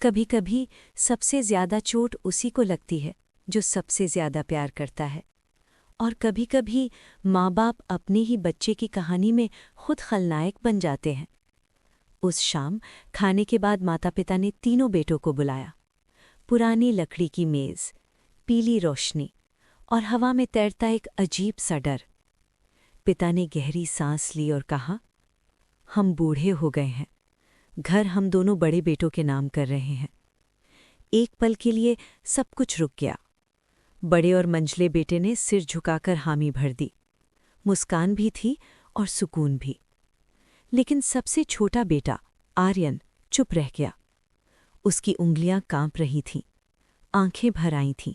कभी कभी सबसे ज्यादा चोट उसी को लगती है जो सबसे ज्यादा प्यार करता है। और कभी कभी माँ बाप अपने ही बच्चे की कहानी में खुद खलनायक बन जाते हैं। उस शाम खाने के बाद माता पिता ने तीनों बेटों को बुलाया। पुरानी लकड़ी की मेज, पीली रोशनी और हवा में तैरता एक अजीब सा डर। पिता ने गहरी सांस ली और कहा, हम बूढ़े हो गए हैं, घर हम दोनों बड़े बेटों के नाम कर रहे हैं। एक पल के लिए सब कुछ रुक गया। बड़े और मंझले बेटे ने सिर झुकाकर हामी भर दी। मुस्कान भी थी और सुकून भी। लेकिन सबसे छोटा बेटा आर्यन चुप रह गया। उसकी उंगलियां कांप रही थीं, आंखें भर आई थीं।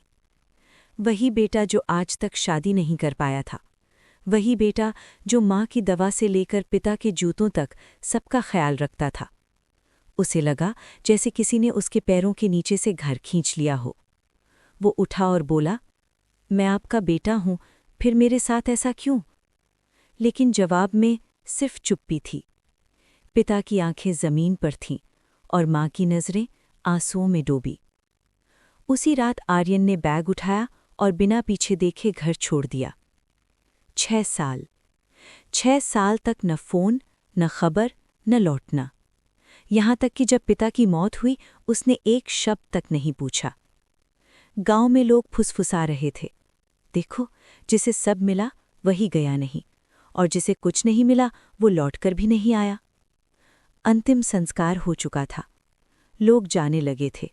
वही बेटा जो आज तक शादी नहीं कर पाया था, वही बेटा जो माँ की दवा से लेकर पिता के जूतों तक सबका ख्याल रखता था। उसे लगा जैसे किसी ने उसके पैरों के नीचे से घर खींच लिया हो। वो उठा और बोला, मैं आपका बेटा हूं, फिर मेरे साथ ऐसा क्यों? लेकिन जवाब में सिर्फ चुप्पी थी। पिता की आंखें जमीन पर थीं और माँ की नज़रें आंसुओं में डूबी। उसी रात आर्यन ने बैग उठाया और बिना पीछे देखे घर छोड़ दिया। 6 साल तक न फोन, न खबर, न लौटना। यहाँ तक कि जब पिता की मौत हुई उसने एक शब्द तक नहीं पूछा। गांव में लोग फुसफुसा रहे थे, देखो, जिसे सब मिला वही गया नहीं, और जिसे कुछ नहीं मिला वो लौटकर भी नहीं आया। अंतिम संस्कार हो चुका था, लोग जाने लगे थे।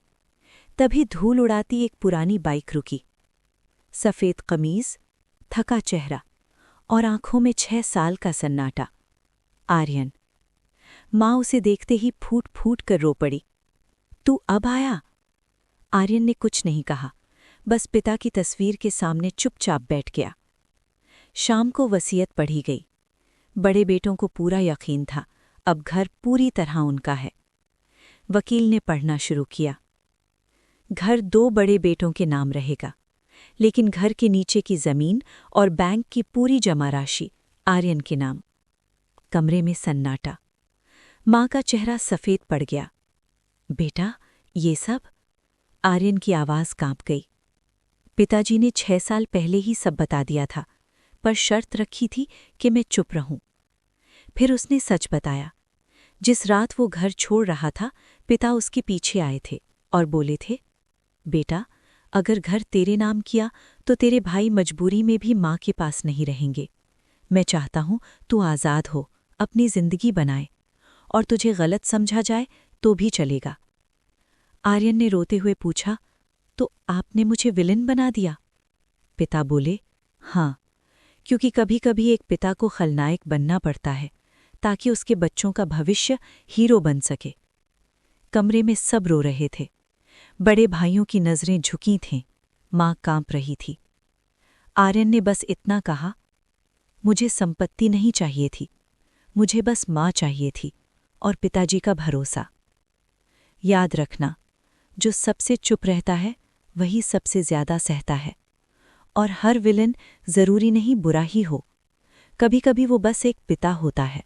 तभी धूल उड़ाती एक पुरानी बाइक रुकी। सफ़ेद कमीज, थका चेहरा और आंखों में 6 साल का सन्नाटा। आर्यन। माँ उसे देखते ही फूट फूट कर रो पड़ी। तू अब आया? आर्यन ने कुछ नहीं कहा, बस पिता की तस्वीर के सामने चुपचाप बैठ गया। शाम को वसीयत पढ़ी गई। बड़े बेटों को पूरा यकीन था, अब घर पूरी तरह उनका है। वकील ने पढ़ना शुरू किया। घर 2 बड़े बेटों के नाम रहेगा, लेकिन घर के नीचे की जमीन और बैंक की पूरी जमा राशि आर्यन के नाम। कमरे में सन्नाटा। माँ का चेहरा सफ़ेद पड़ गया। बेटा, ये सब? आर्यन की आवाज़ कांप गई। पिताजी ने 6 साल पहले ही सब बता दिया था, पर शर्त रखी थी कि मैं चुप रहूं। फिर उसने सच बताया। जिस रात वो घर छोड़ रहा था, पिता उसके पीछे आए थे और बोले थे, बेटा, अगर घर तेरे नाम किया तो तेरे भाई मजबूरी में भी माँ के पास नहीं रहेंगे। मैं चाहता हूं तू आज़ाद हो, अपनी जिंदगी बनाए, और तुझे गलत समझा जाए तो भी चलेगा। आर्यन ने रोते हुए पूछा, तो आपने मुझे विलन बना दिया? पिता बोले, हाँ, क्योंकि कभी कभी एक पिता को खलनायक बनना पड़ता है ताकि उसके बच्चों का भविष्य हीरो बन सके। कमरे में सब रो रहे थे। बड़े भाइयों की नज़रें झुकी थीं, माँ कांप रही थी। आर्यन ने बस इतना कहा, मुझे संपत्ति नहीं चाहिए थी, मुझे बस माँ चाहिए थी और पिताजी का भरोसा। याद रखना, जो सबसे चुप रहता है वही सबसे ज्यादा सहता है। और हर विलन जरूरी नहीं बुरा ही हो, कभी कभी वो बस एक पिता होता है।